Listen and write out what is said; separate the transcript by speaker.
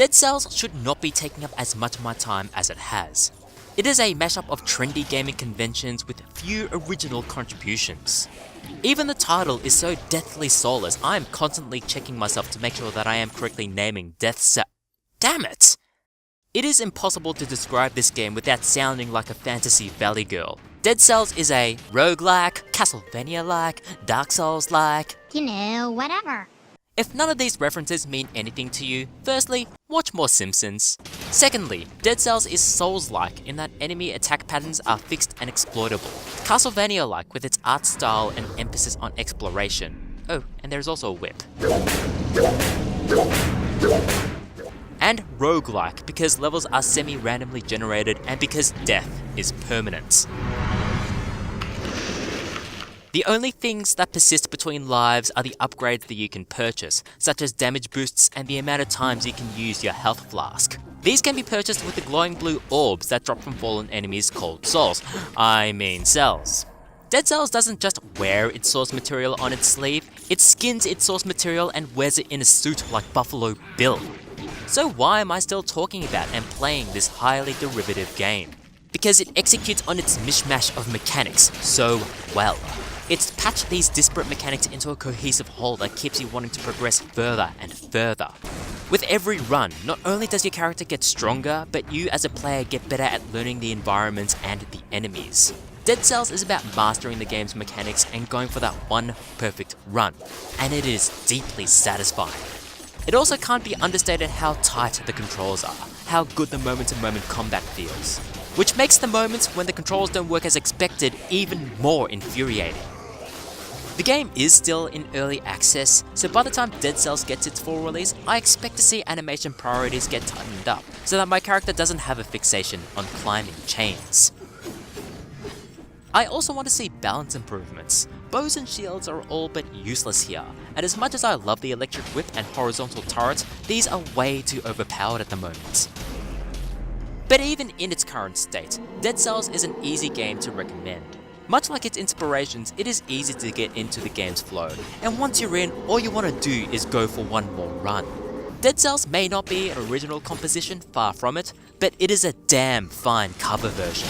Speaker 1: Dead Cells should not be taking up as much of my time as it has. It is a mashup of trendy gaming conventions with few original contributions. Even the title is so deathly soulless, I am constantly checking myself to make sure that I am correctly naming Death Cell. Damn it! It is impossible to describe this game without sounding like a fantasy valley girl. Dead Cells is a roguelike, Castlevania-like, Dark Souls-like,
Speaker 2: whatever.
Speaker 1: If none of these references mean anything to you, firstly, watch more Simpsons. Secondly, Dead Cells is Souls-like in that enemy attack patterns are fixed and exploitable. Castlevania-like with its art style and emphasis on exploration. Oh, and there's also a whip. And roguelike because levels are semi-randomly generated and because death is permanent. The only things that persist between lives are the upgrades that you can purchase, such as damage boosts and the amount of times you can use your health flask. These can be purchased with the glowing blue orbs that drop from fallen enemies called cells. Dead Cells doesn't just wear its source material on its sleeve, it skins its source material and wears it in a suit like Buffalo Bill. So why am I still talking about and playing this highly derivative game? Because it executes on its mishmash of mechanics so well. It's patched these disparate mechanics into a cohesive whole that keeps you wanting to progress further and further. With every run, not only does your character get stronger, but you as a player get better at learning the environments and the enemies. Dead Cells is about mastering the game's mechanics and going for that one perfect run, and it is deeply satisfying. It also can't be understated how tight the controls are, how good the moment-to-moment combat feels, which makes the moments when the controls don't work as expected even more infuriating. The game is still in early access, so by the time Dead Cells gets its full release, I expect to see animation priorities get tightened up, so that my character doesn't have a fixation on climbing chains. I also want to see balance improvements. Bows and shields are all but useless here, and as much as I love the electric whip and horizontal turrets, these are way too overpowered at the moment. But even in its current state, Dead Cells is an easy game to recommend. Much like its inspirations, it is easy to get into the game's flow, and once you're in, all you want to do is go for one more run. Dead Cells may not be an original composition, far from it, but it is a damn fine cover version.